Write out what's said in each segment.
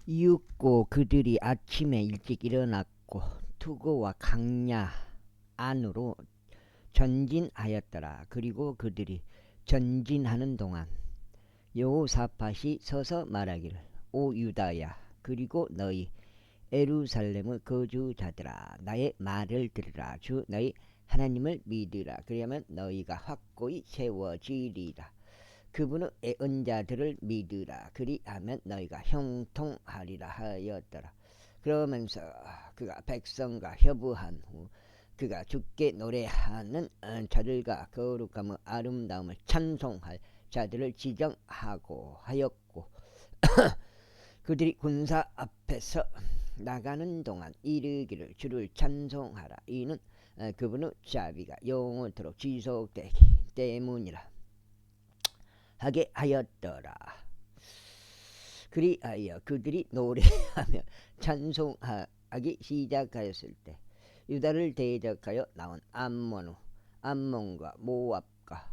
이윽고 그들이 아침에 일찍 일어났고 투고와 강야 안으로 전진하였더라. 그리고 그들이 전진하는 동안 여호사밧이 서서 말하기를, 오 유다야, 그리고 너희 예루살렘의 거주자들아, 나의 말을 들으라. 주 너희 하나님을 믿으라. 그리하면 너희가 확고히 세워지리라. 그분의 애언자들을 믿으라. 그리하면 너희가 형통하리라 하였더라. 그러면서 그가 백성과 협의한 후 그가 주께 노래하는 자들과 거룩함의 아름다움을 찬송할 자들을 지정하고 하였고 그들이 군사 앞에서 나가는 동안 이르기를, 주를 찬송하라. 이는 그분의 자비가 영원토록 지속되기 때문이라 하게 하였더라. 그리하여 그들이 노래하며 찬송하기 시작하였을 때 유다를 대적하여 나온 암몬과 모압과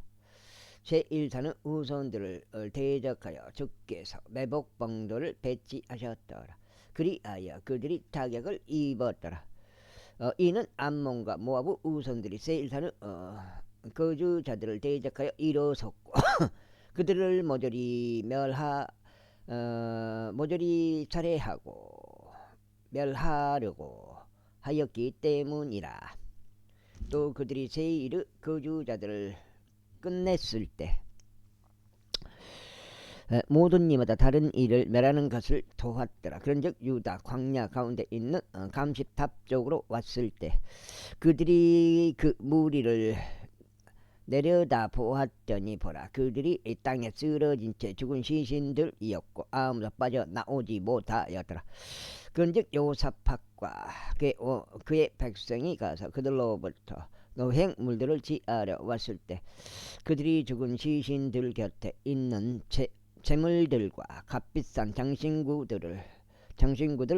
제1사는 후손들을 대적하여 주께서 매복병도를 배치하셨더라. 그리하여 그들이 타격을 입었더라. 이는 암몬과 모압의 후손들이 제1사는 거주자들을 대적하여 일어섰고 그들을 모조리 살해하고 멸하려고 하였기 때문이라. 또 그들이 제1의 거주자들을 끝냈을 때 모든 이마다 다른 일을 멸하는 것을 도왔더라. 그런즉 유다 광야 가운데 있는 감시탑 쪽으로 왔을 때 그들이 그 무리를 내려다 보았더니 보라, 그들이 이 땅에 쓰러진 채 죽은 시신들이었고 아무도 빠져나오지 못하였더라. 그런즉 여호사밧과 그의 백성이 가서 그들로부터 노획물들을 지하려 왔을 때 그들이 죽은 시신들 곁에 있는 재물들과 값비싼 장신구들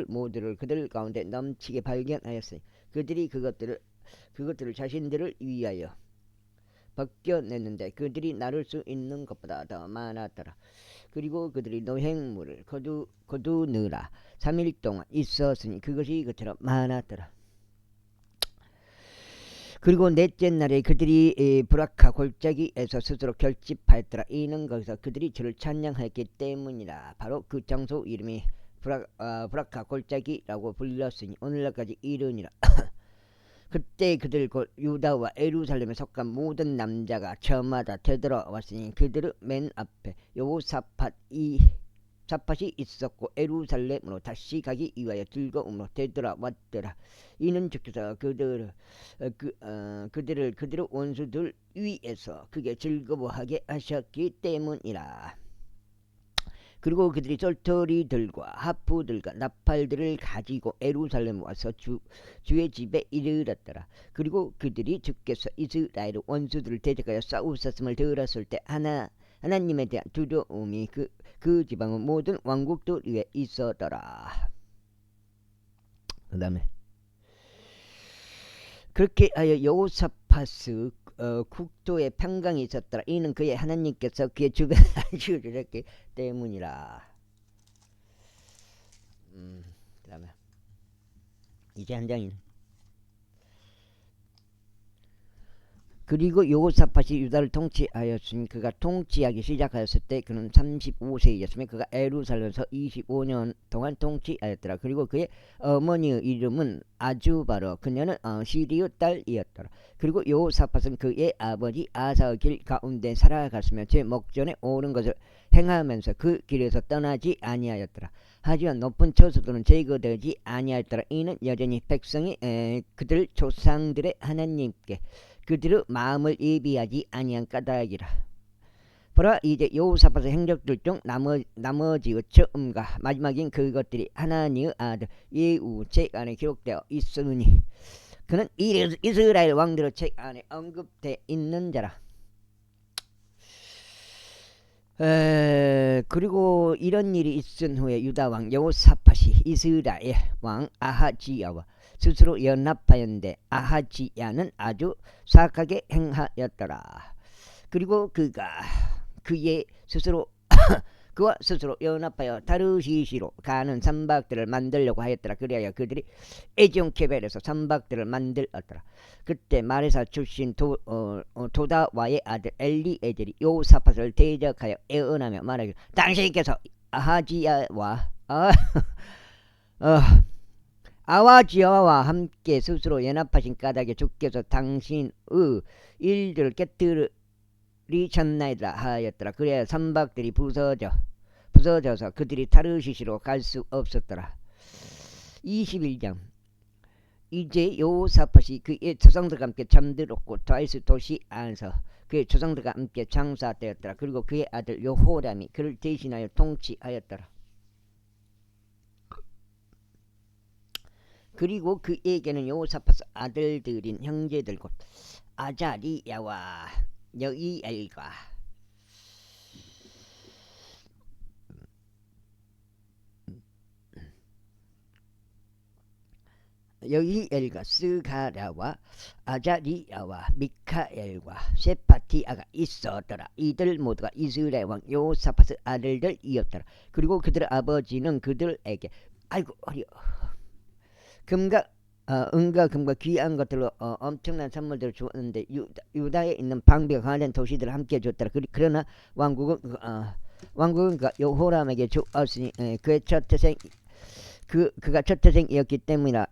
모두를 그들 가운데 넘치게 발견하였으니 그들이 그것들을 자신들을 위하여 벗겨냈는데 그들이 나눌 수 있는 것보다 더 많았더라. 그리고 그들이 노획물을 거두느라 3일 동안 있었으니 그것이 그처럼 많았더라. 그리고 넷째 날에 그들이 브라카 골짜기에서 스스로 결집하였더라. 이는 거기서 그들이 주를 찬양했기 때문이라. 바로 그 장소 이름이 브라카 골짜기라고 불렸으니 오늘날까지 이르니라. 그때 그들 곧 유다와 예루살렘에 속한 모든 남자가 저마다 되돌아왔으니 그들의 맨 앞에 여호사밧이 있었고 예루살렘으로 다시 가기 위하여 즐거움으로 되돌아왔더라. 이는 주께서 그들의 원수들 위에서 그게 즐거워하게 하셨기 때문이라. 그리고 그들이 쫄토리들과 하프들과 나팔들을 가지고 예루살렘에 와서 주의 집에 이르렀더라. 그리고 그들이 주께서 이스라엘의 원수들을 대적하여 싸우셨음을 들었을 때 하나님에 대한 두려움이 그 지방의 모든 왕국들 위에 있었더라. 그 다음에 그렇게 하여 여호사밧의 국토에 평강이 있었더라. 이는 그의 하나님께서 그의 주변에 주셨기 때문이라. 그 다음에 이제 한 장이네. 그리고 여호사밧이 유다를 통치하였으니 그가 통치하기 시작하였을 때 그는 35세이었으며 그가 예루살렘에서 25년 동안 통치하였더라. 그리고 그의 어머니의 이름은 아주바로 그녀는 시리의 딸이었더라. 그리고 여호사밧은 그의 아버지 아사의 길 가운데 살아갔으며 제 목전에 옳은 것을 행하면서 그 길에서 떠나지 아니하였더라. 하지만 높은 처소들은 제거되지 아니하였더라. 이는 여전히 백성이 그들 조상들의 하나님께 그들의 마음을 예비하지 아니한 까닭이라. 보라, 이제 여호사밧의 행적들 중 나머지의 처음과 마지막인 그것들이 하나님의 아들 예후 책 안에 기록되어 있으니 그는 이스라엘 왕들의 책 안에 언급되어 있는 자라. 그리고 이런 일이 있은 후에 유다 왕 여호사밧이 이스라엘 왕 아하지야와 스스로 연합하였는데 아하지야는 아주 사악하게 행하였더라. 그리고 그가 그의 스스로 그와 스스로 연합하여 다르시시로 가는 선박들을 만들려고 하였더라. 그래야 그들이 에지온케벨에서 선박들을 만들었더라. 그때 마레사 출신 도다와의 아들 엘리에젤이 요사팟을 대적하여 애언하며 말하기를 당신께서 아하지야와 아와지야와 함께 스스로 연합하신 까닭에 주께서 당신의 일들을 깨뜨리셨나이다 하였더라. 그래야 선박들이 부서져서 그들이 타르시시로 갈 수 없었더라. 21장. 이제 여호사밧이 그의 조상들과 함께 잠들었고 다윗의 도시 안에서 그의 조상들과 함께 장사되었더라. 그리고 그의 아들 여호람이 그를 대신하여 통치하였더라. 그리고 그에게는 여호사밧의 아들들인 형제들 곧 아자리야와 여이엘과 여이엘과 스가랴와 아자리야와 미카엘과 세파티아가 있었더라. 이들 모두가 이스라엘 왕 여호사밧의 아들들이었더라. 그리고 그들의 아버지는 그들에게 아이고 어려 금과 은과 금과 귀한 것들로 엄청난 선물들을 주었는데 유다에 있는 방비가 관련 도시들을 함께 줬더라. 그러나 왕국은 여호람에게 주었으니 그의 첫 태생 그가 첫 태생이었기 때문이라.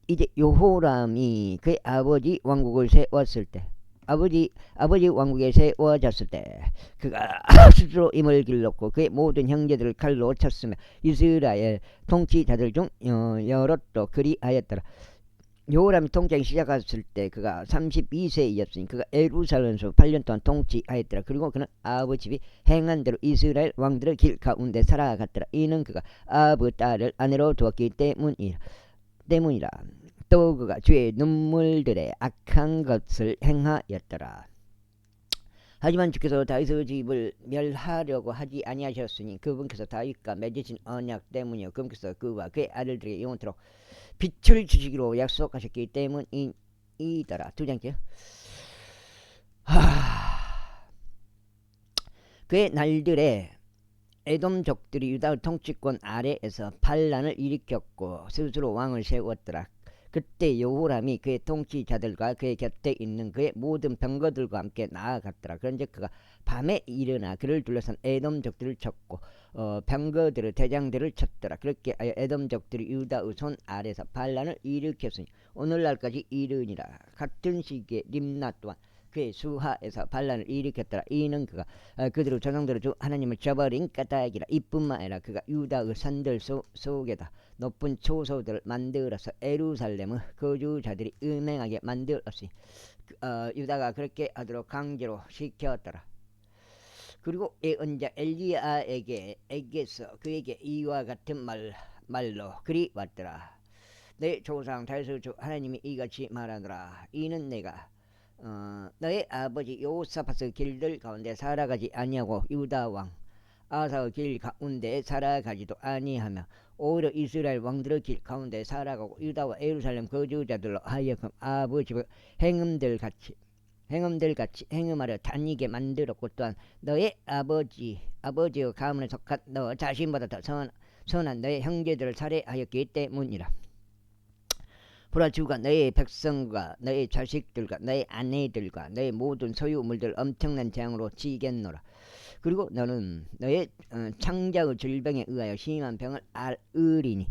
이제 여호람이 그의 아버지 왕국을 세웠을 때 아버지 왕국에 세워졌을 때 그가 스스로 임을 길렀고 그의 모든 형제들을 칼로 쳤으며 이스라엘 통치자들 중 여럿도 그리하였더라. 여호람이 통치하기 시작했을 때 그가 32세였으니 그가 예루살렘에서 8년 동안 통치하였더라. 그리고 그는 아버지 집이 행한 대로 이스라엘 왕들의 길 가운데 살아갔더라. 이는 그가 아브 딸을 아내로 두었기 때문이라. 또 그가 주의 눈물들의 악한 것을 행하였더라. 하지만 주께서 다윗의 집을 멸하려고 하지 아니하셨으니 그분께서 다윗과 맺으신 언약 때문이요 그분께서 그와 그의 아들들에게 영원토록 빛을 주시기로 약속하셨기 때문이더라. 두 장째. 그의 날들에 에돔족들이 유다의 통치권 아래에서 반란을 일으켰고 스스로 왕을 세웠더라. 그때 여호람이 그의 통치자들과 그의 곁에 있는 그의 모든 병거들과 함께 나아갔더라. 그런즉 그가 밤에 일어나 그를 둘러싼 에돔족들을 쳤고 병거들의 대장들을 쳤더라. 그렇게 에돔족들이 유다의 손 아래서 반란을 일으켰으니 오늘날까지 이르니라. 같은 시기에 림나 또한 그의 수하에서 반란을 일으켰더라. 이는 그가 그들의 조상들의 주 하나님을 저버린 까닭이라. 이뿐만 아니라 그가 유다의 산들 속에다 높은 초소들을 만들어서 예루살렘의 거주자들이 음행하게 만들었으니 유다가 그렇게 하도록 강제로 시켰더라. 그리고 예언자 엘리야에게서 그에게 이와 같은 말로 그리 왔더라. 내 조상 다윗의 주 하나님이 이같이 말하노라. 이는 내가 너의 아버지 여호사밧의 길들 가운데 살아가지 아니하고 유다 왕 아사의 길 가운데 살아가지도 아니하며 오히려 이스라엘 왕들의 길 가운데 살아가고 유다와 예루살렘 거주자들로 하여금 아버지의 행음들 같이 행음하려 다니게 만들었고 또한 너의 아버지의 가문에 속한 너 자신보다 더 선한 너의 형제들을 살해하였기 때문이라. 보라 주가 너의 백성과 너의 자식들과 너의 아내들과 너의 모든 소유물들 엄청난 재앙으로 치겠노라. 그리고 너는 너의 창자의 질병에 의하여 심한 병을 앓으리니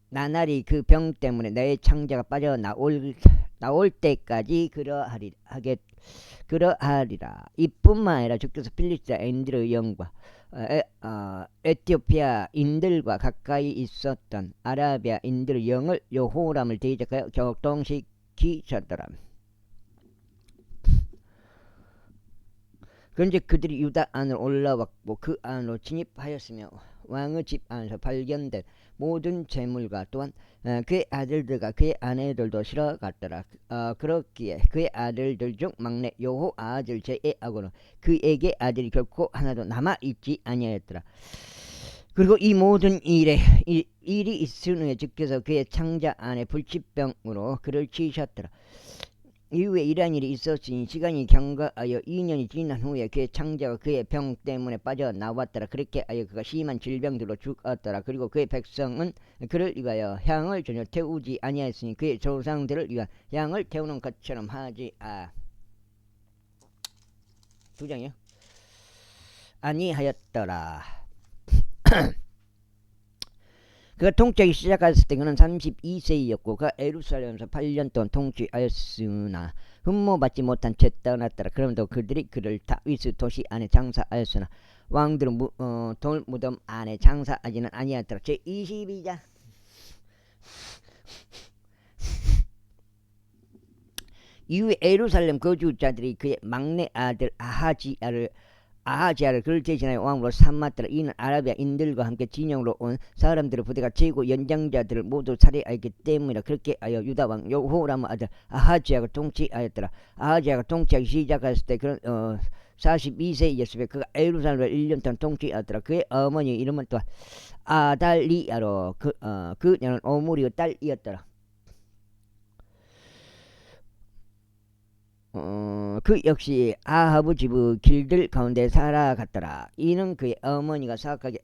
나날이 그 병 때문에 너의 창자가 빠져나올 때까지 그러하리라. 이뿐만 아니라 주께서 필리스tia 인들의 영과 에티오피아인들과 가까이 있었던 아라비아인들의 영을 여호람을 대적하여 격동시키셨더라. 그런데 그들이 유다 안으로 올라왔고 그 안으로 진입하였으며 왕의 집 안에서 발견된 모든 재물과 또한 그의 아들들과 그의 아내들도 실어갔더라. 그렇기에 그의 아들들 중 막내 여호 아들 제에하고는 그에게 아들이 결코 하나도 남아있지 아니하였더라. 그리고 이 모든 일이 있은 후에 주께서 그의 창자 안에 불치병으로 그를 치셨더라. 이후에 이러한 일이 있었으니 시간이 경과하여 2년이 지난 후에 그의 창자가 그의 병 때문에 빠져나왔더라. 그렇게 하여 그가 심한 질병들로 죽었더라. 그리고 그의 백성은 그를 위하여 향을 전혀 태우지 아니하였으니 그의 조상들을 위하여 향을 태우는 것처럼 하지 두 장이요? 아니하였더라. 그가 통치하기 시작했을 때 그는 32세이었고 그가 예루살렘에서 8년 동안 통치하였으나 흠모받지 못한 채 떠났더라. 그럼에도 그들이 그를 다윗의 도시 안에 장사하였으나 왕들은 돌무덤 안에 장사하지는 아니하였더라. 제22장. 이후에 예루살렘 거주자들이 그의 막내 아들 아하지야를 그를 대신하여 왕으로 삼았더라. 이는 아라비아인들과 함께 진영으로 온 사람들의 부대가 재고 연장자들을 모두 살해하였기 때문이라. 그렇게 하여 유다 왕 여호람 아들 아하지야가 통치하였더라. 아하지야가 통치하기 시작했을 때 그는 42세였으며 그가 예루살렘을 1년 동안 통치하였더라. 그의 어머니 이름은 또 아달리아로 그녀는 오므리의 딸이었더라. 그 역시 아하브 집의 길들 가운데 살아갔더라. 이는 그의 어머니가 사악하게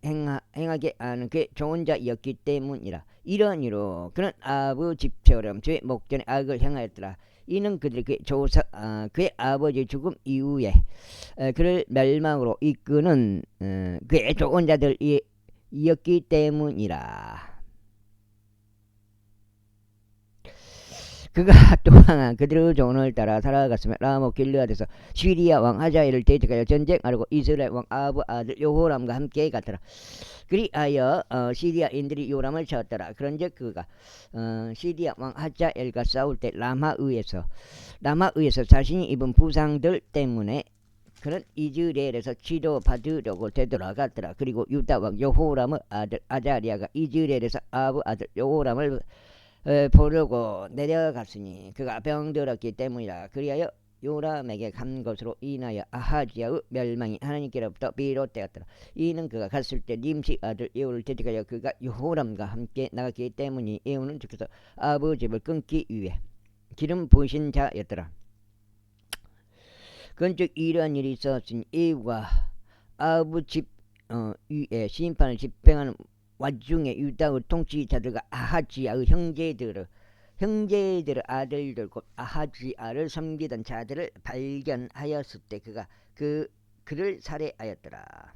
행하게 하는 그의 좋은 자였기 때문이라. 이런 이로 그는 아하브 집처럼 저의 목전에 악을 행하였더라. 이는 그들이 그의 아버지 죽음 이후에 그를 멸망으로 이끄는 그의 좋은 자들이었기 때문이라. 그가 또한 그들의 조언을 따라 살아갔으며 라모 길르앗에서 시리아 왕 하자엘을 대적하여 전쟁하려고 이스라엘 왕 아하브 아들 여호람과 함께 갔더라. 그리하여 시리아인들이 요람을 쳤더라. 그런즉 그가 시리아 왕 하자엘과 싸울 때 라마의에서 자신이 입은 부상들 때문에 그는 이즈레엘에서 치료받으려고 되돌아갔더라. 그리고 유다 왕 여호람의 아들 아자리아가 이즈레엘에서 아하브 아들 여호람을 보려고 내려갔으니 그가 병들었기 때문이라. 그리하여 요람에게 간 것으로 인하여 아하지야의 멸망이 하나님께로부터 비롯되었더라. 이는 그가 갔을 때 님시 아들 예후를 대적하여 그가 여호람과 함께 나갔기 때문이. 예후는 즉해서 아버지 집을 끊기 위해 기름 부으신 자였더라. 그런즉 이러한 일이 있었으니 예후가 아버지 집 위에 심판을 집행하는 와중에 유다의 통치자들과 아하지야의 형제들의 아들들 곧 아하지야를 섬기던 자들을 발견하였을 때 그가 그를 살해하였더라.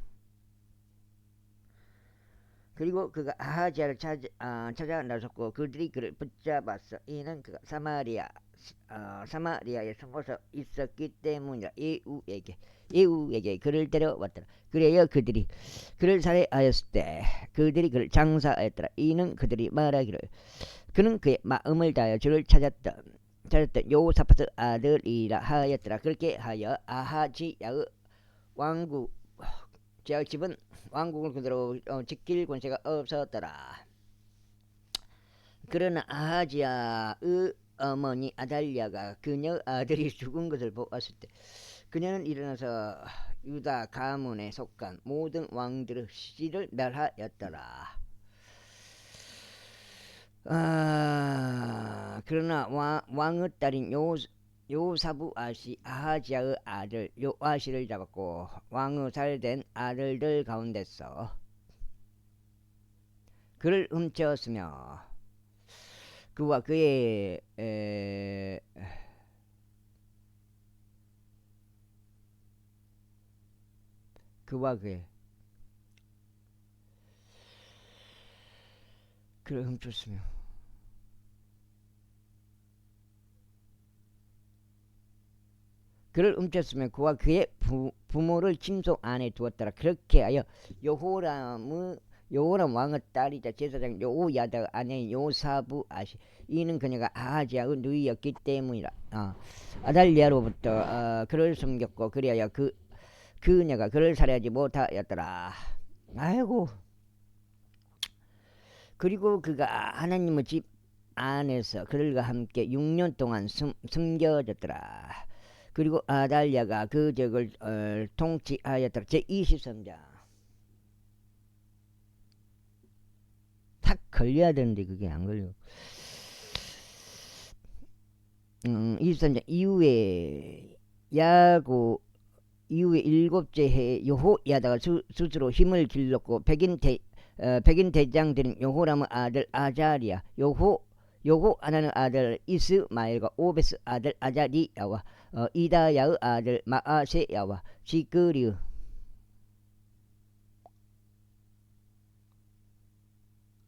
그리고 그가 아하지야를 찾아 나섰고 그들이 그를 붙잡았어. 이는 그가 사마리아에 숨어서 있었기 때문이라. 예후에게 그를 데려왔더라. 그래야 그들이 그를 살해하였을 때 그들이 그를 장사하였더라. 이는 그들이 말하기를 그는 그의 마음을 다하여 주를 찾았던 여호사밧의 아들이라 하였더라. 그렇게 하여 아하지야의 집은 왕국을 그대로 지킬 권세가 없었더라. 그러나 아하지야의 어머니 아달리아가 그녀 아들이 죽은 것을 보았을 때 그녀는 일어나서 유다 가문에 속한 모든 왕들의 씨를 멸하였더라. 그러나 왕의 딸인 요사부아시 아하지야의 아들 요아시를 잡았고 왕의 살된 아들들 가운데서 그를 훔쳤으며 그와 그의 그를 훔쳤으며 그와 그의 부모를 침소 안에 두었더라. 그렇게 하여 여호람 왕의 딸이자 제사장 여호야다의 아내인 요사부아시 이는 그녀가 아하지야의 누이였기 때문이라. 아달리아로부터 그를 숨겼고 그리하여 그녀가 그를 살해하지 못하였더라. 아이고. 그리고 그가 하나님의 집 안에서 그들과 함께 6년 동안 숨겨졌더라. 그리고 아달리아가 그 적을 통치하였더라. 제23장. 탁 걸려야 되는데 그게 안 걸려. 23장 이후에 야고 이후에 일곱째 해에 여호야다가 스스로 힘을 길렀고 백인 대장들은 여호람의 아들 아자리야, 요호 하나는 아들 이스마엘과 오베스 아들 아자리야와 이다야의 아들 마아세야와 지그리의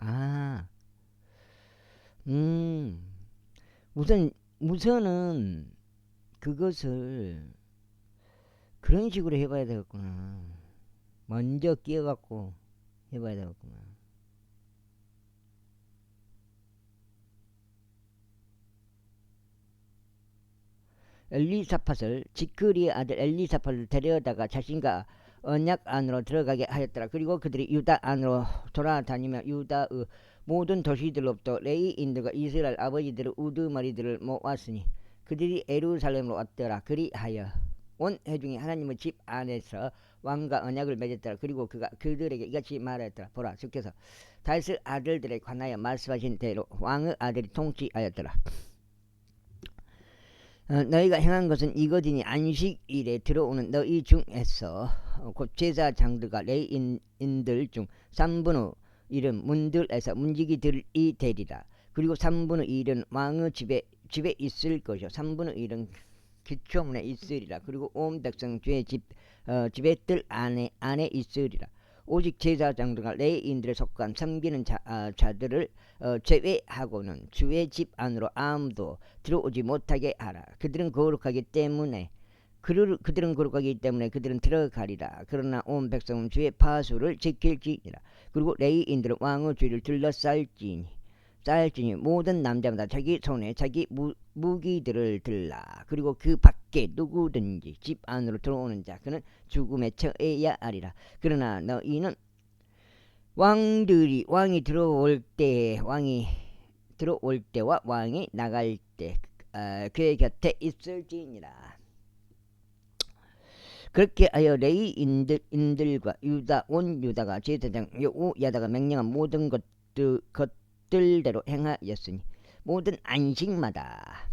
아, 음, 우선은 그것을 그런 식으로 해봐야 되겠구나. 먼저 끼어갖고 해봐야 되겠구나. 엘리사팟을 지크리의 아들 엘리사팟을 데려다가 자신과 언약 안으로 들어가게 하였더라. 그리고 그들이 유다 안으로 돌아다니며 유다의 모든 도시들로부터 레이인들과 이스라엘 아버지들의 우두머리들을 모았으니 그들이 예루살렘으로 왔더라. 그리하여 온 회중이 하나님의 집 안에서 왕과 언약을 맺었더라. 그리고 그가 그들에게 이같이 말하였더라. 보라, 주께서 다윗의 아들들에 관하여 말씀하신 대로 왕의 아들이 통치하였더라. 너희가 행한 것은 이것이니 안식일에 들어오는 너희 중에서 곧 제사장들과 레위인들 중 3분의 1은 문들에서 문지기들이 되리라. 그리고 3분의 1은 왕의 집에 있을 것이요 3분의 1은 기초문에 있으리라. 그리고 온 백성 주의 집의 뜰 안에 있으리라. 오직 제사장들과 레위인들에 속한 섬기는 자들을 제외하고는 주의 집 안으로 아무도 들어오지 못하게 하라. 그들은 거룩하기 때문에 그들은 들어가리라. 그러나 온 백성은 주의 파수를 지킬지니라. 그리고 레위인들은 왕의 주를 둘러쌀지니 모든 남자마다 자기 손에 자기 무기들을 들라. 그리고 그 밖에 누구든지 집 안으로 들어오는 자 그는 죽음에 처해야 하리라. 그러나 너희는 왕이 들어올 때와 왕이 나갈 때 그의 곁에 있을지니라. 그렇게 하여 레위인들과 온 유다가 제사장 여호야다가 명령한 모든 것들대로 행하였으니 모든 안식마다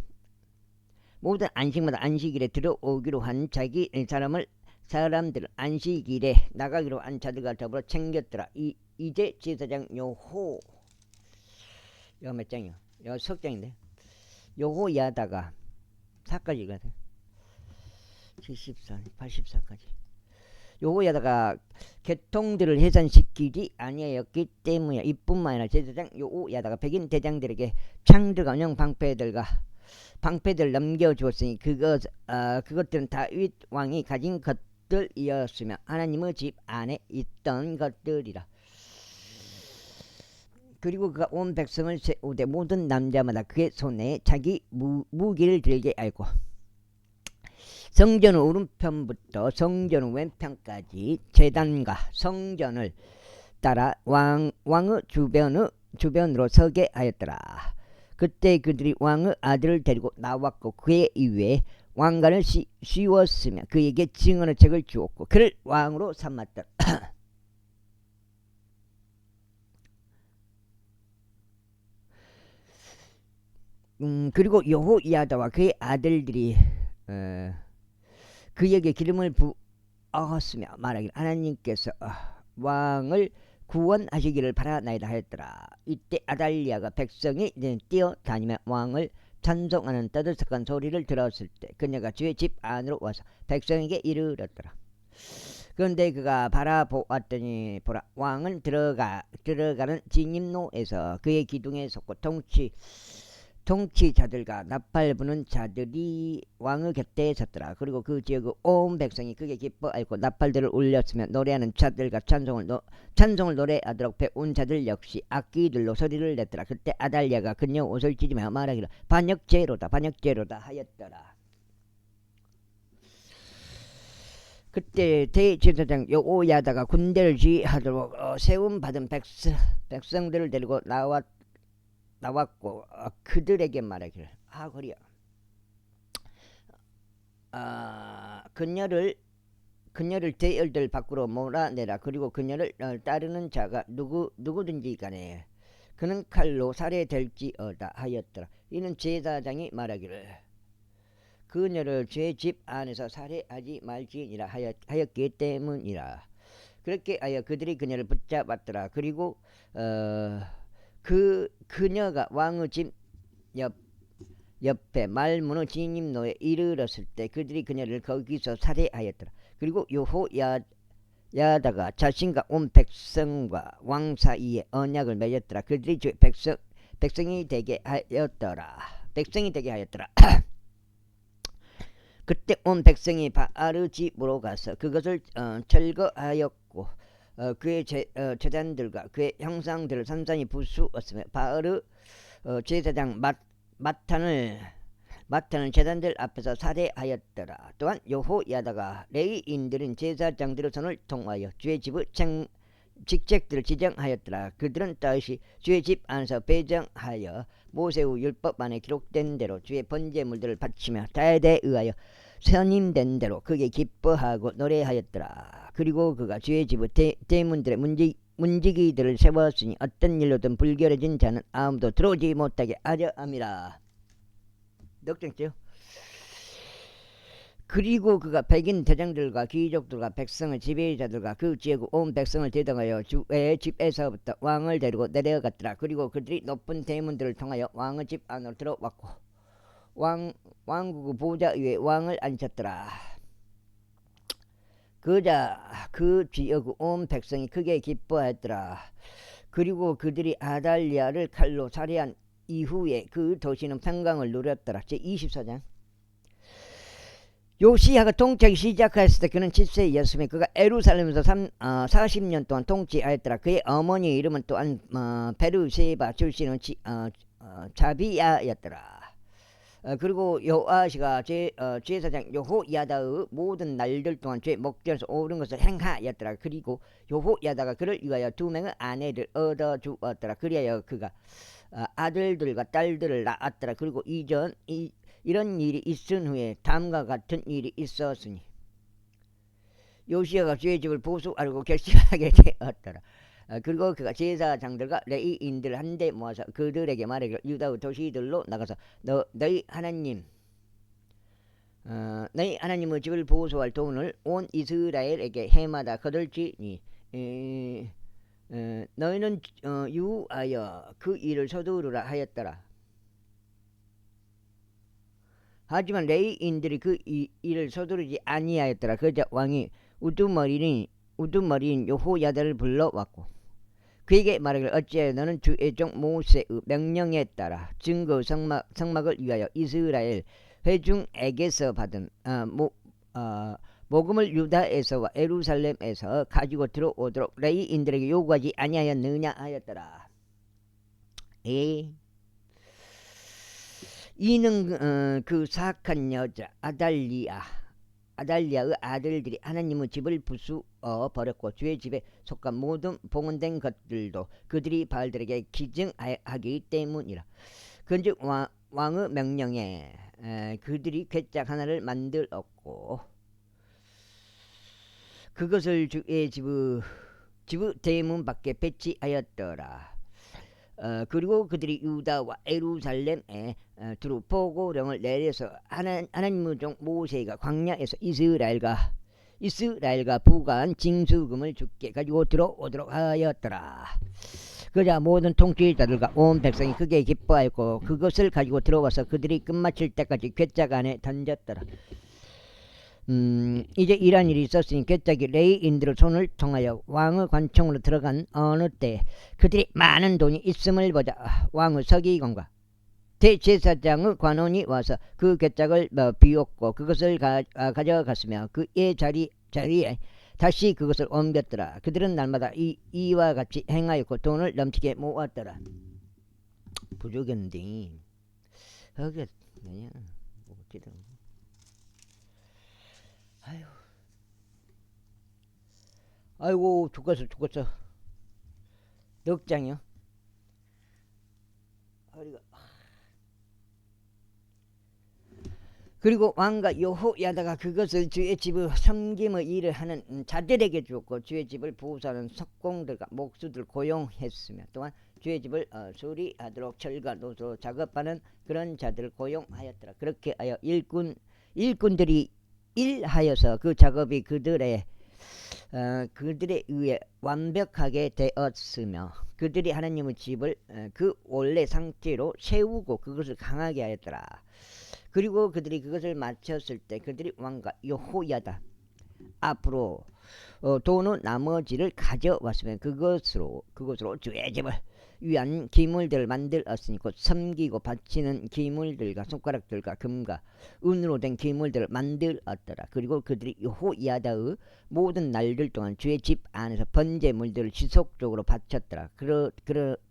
안식일에 들어오기로 한 자기 사람들 안식일에 나가기로 한 자들과 더불어 챙겼더라. 이제 제사장 요호 몇 장이요? 석 장인데 여호야다가 4까지가 돼. 74, 84까지. 여호야다가 개통들을 해산시키지 아니하였기 때문이야. 이뿐만 아니라 제사장 여호야다가 백인 대장들에게 창들과 운영 방패들 넘겨주었으니 그것들은 다윗 왕이 가진 것들이었으며 하나님의 집 안에 있던 것들이라. 그리고 그가 온 백성을 세우되 모든 남자마다 그의 손에 자기 무기를 들게 알고 성전 오른편부터 성전 왼편까지 제단과 성전을 따라 왕의 주변으로 서게 하였더라. 그때 그들이 왕의 아들을 데리고 나왔고 그의 이외에 왕관을 씌웠으며 그에게 증언의 책을 주었고 그를 왕으로 삼았더라. 그리고 여호야다와 그의 아들들이 그에게 기름을 부었으며 말하기를 하나님께서 왕을 구원하시기를 바라나이다 하였더라. 이때 아달리아가 백성이 뛰어다니며 왕을 찬송하는 떠들썩한 소리를 들었을 때 그녀가 주의 집 안으로 와서 백성에게 이르렀더라. 그런데 그가 바라보았더니 보라, 왕은 들어가는 진입로에서 그의 기둥에 섰고 통치자들과 나팔 부는 자들이 왕의 곁에 섰더라. 그리고 그 지역의 온 백성이 그게 기뻐하였고 나팔들을 울렸으며 노래하는 자들과 찬송을 노래하도록 배운 자들 역시 악기들로 소리를 냈더라. 그때 아달리아가 그녀 옷을 찢으며 말하기를 반역죄로다 하였더라. 그때 대제사장 여호야다가 군대를 지휘하도록 세움받은 백성들을 데리고 나왔고 그들에게 말하기를 그리야 그녀를 대열들 밖으로 몰아내라. 그리고 그녀를 따르는 자가 누구든지 간에 그는 칼로 살해될지어다 하였더라. 이는 제사장이 말하기를 그녀를 제 집 안에서 살해하지 말지니라 하였기 때문이라. 그렇게 하여 그들이 그녀를 붙잡았더라. 그리고 그 그녀가 왕의 집 옆에 말문의 진입로에 이르렀을 때 그들이 그녀를 거기서 살해하였더라. 그리고 여호야다가 자신과 온 백성과 왕 사이에 언약을 맺었더라. 그들이 주 백성이 되게 하였더라. 그때 온 백성이 바알의 집으로 가서 그것을 철거하였고 그의 제단들과 그의 형상들을 산산히 부수었으며 바알의 제사장 마탄을 제단들 앞에서 살해하였더라. 또한 여호야다가 레위인들은 제사장들의 손을 통하여 주의 집의 직책들을 지정하였더라. 그들은 다시 주의 집 안에서 배정하여 모세의 율법 안에 기록된 대로 주의 번제물들을 바치며 다에게 의하여 선임된 대로 그게 기뻐하고 노래하였더라. 그리고 그가 주의 집의 대문들의 문지기들을 세웠으니 어떤 일로든 불결해진 자는 아무도 들어오지 못하게 하려 함이라. 넉정죠. 그리고 그가 백인 대장들과 귀족들과 백성의 지배자들과 그 지역의 온 백성을 대동하여 주의 집에서부터 왕을 데리고 내려갔더라. 그리고 그들이 높은 대문들을 통하여 왕의 집 안으로 들어왔고 왕국의 보좌 위에 왕을 앉혔더라. 그자 그 지역의 온 백성이 크게 기뻐했더라. 그리고 그들이 아달랴를 칼로 살해한 이후에 그 도시는 평강을 누렸더라. 제24장. 요시야가 통치하기 시작했을 때 그는 7세였으며 그가 예루살렘에서 40년 동안 통치하였더라. 그의 어머니의 이름은 또한 베르세바 출신의 자비야였더라. 그리고 요아시가 제사장 여호야다의 모든 날들 동안 죄 목전에서 옳은 것을 행하였더라. 그리고 여호야다가 그를 위하여 2명의 아내를 얻어주었더라. 그리하여 그가 아들들과 딸들을 낳았더라. 그리고 이런 일이 있은 후에 다음과 같은 일이 있었으니 요시야가 주의 집을 보수하려고 결심하게 되었더라. 그리고 그가 제사장들과 레위인들 한데 모아서 그들에게 말하기를 유다의 도시들로 나가서 너희 하나님의 집을 보수할 돈을 온 이스라엘에게 해마다 거둘지니 너희는 유하여 그 일을 서두르라 하였더라. 하지만 레위인들이 그 일을 서두르지 아니하였더라. 그러자 왕이 우두머리인 여호야다를 불러왔고 그에게 말하기를 어찌하여 너는 주의 종 모세의 명령에 따라 증거 성막을 위하여 이스라엘 회중에게서 받은 모금을 유다에서와 예루살렘에서 가지고 들어오도록 레위인들에게 요구하지 아니하였느냐 하였더라. 이는 그 사악한 여자 아달리아의 아들들이 하나님의 집을 부수어 버렸고 주의 집에 속한 모든 봉헌된 것들도 그들이 바알들에게 기증하기 때문이라. 그런즉 왕의 명령에 그들이 궤짝 하나를 만들었고 그것을 주의 집의 대문 밖에 배치하였더라. 그리고 그들이 유다와 예루살렘에 두루 보고령을 내려서 하나님의 종 모세가 광야에서 이스라엘과 부과한 징수금을 주께 가지고 들어오도록 하였더라. 그러자 모든 통치자들과 온 백성이 크게 기뻐하였고 그것을 가지고 들어와서 그들이 끝마칠 때까지 궤짝 안에 던졌더라. 이제 이런 일이 있었으니 궤짝이 레위인들의 손을 통하여 왕의 관청으로 들어간 어느 때 그들이 많은 돈이 있음을 보자 왕의 서기관과 대제사장의 관원이 와서 그 궤짝을 비웠고 그것을 가져갔으며 그의 자리에 다시 그것을 옮겼더라. 그들은 날마다 이와 같이 행하였고 돈을 넘치게 모았더라. 부족했는데 여기 뭐냐 어찌든 아이고 죽었어 넉 장이요. 그리고 왕과 여호야다가 그것을 주의 집의 섬김의 일을 하는 자들에게 주었고 주의 집을 보수하는 석공들과 목수들 고용했으며 또한 주의 집을 수리하도록 철과 노소로 작업하는 그런 자들을 고용하였더라. 그렇게 하여 일꾼 일꾼들이 일하여서 그 작업이 그들에 의해 완벽하게 되었으며 그들이 하나님의 집을 그 원래 상태로 세우고 그것을 강하게 하였더라. 그리고 그들이 그것을 마쳤을 때 그들이 왕과 여호야다 앞으로 도는 나머지를 가져왔으면 그것으로 주의 집을 위한 기물들을 만들었으니 곧 섬기고 바치는 기물들과 손가락들과 금과 은으로 된 기물들을 만들었더라. 그리고 그들이 여호야다의 모든 날들 동안 주의 집 안에서 번제물들을 지속적으로 바쳤더라.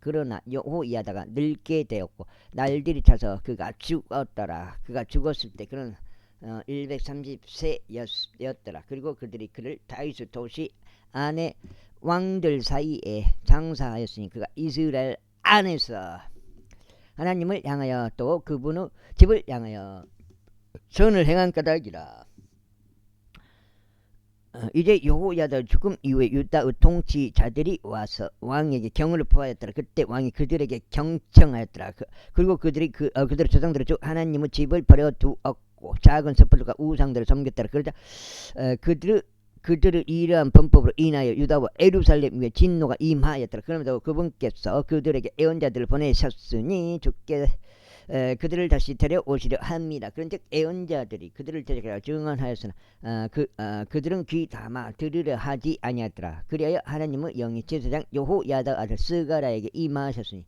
그러나 여호야다가 늙게 되었고 날들이 차서 그가 죽었더라. 그가 죽었을 때 그는 130세였더라. 그리고 그들이 그를 다윗의 도시 안에 왕들 사이에 장사하였으니 그가 이스라엘 안에서 하나님을 향하여 또 그분의 집을 향하여 선을 행한 까닭이라. 이제 여호야다 죽음 이후에 유다의 통치자들이 와서 왕에게 경을 포하였더라. 그때 왕이 그들에게 경청하였더라. 그리고 그들의 조상들의 주 하나님의 집을 버려두었고 작은 섣불과 우상들을 섬겼더라. 그러자 그들의 이러한 범법으로 인하여 유다와 예루살렘 위에 진노가 임하였더라. 그러면서 그분께서 그들에게 애언자들을 보내셨으니 주께 그들을 다시 데려오시려 합니다. 그런즉 애언자들이 그들을 데려가 증언하였으나 그들은 귀 담아 들으려 하지 아니하더라. 그리하여 하나님의 영이 제사장 여호야다 아들 스가랴에게 임하셨으니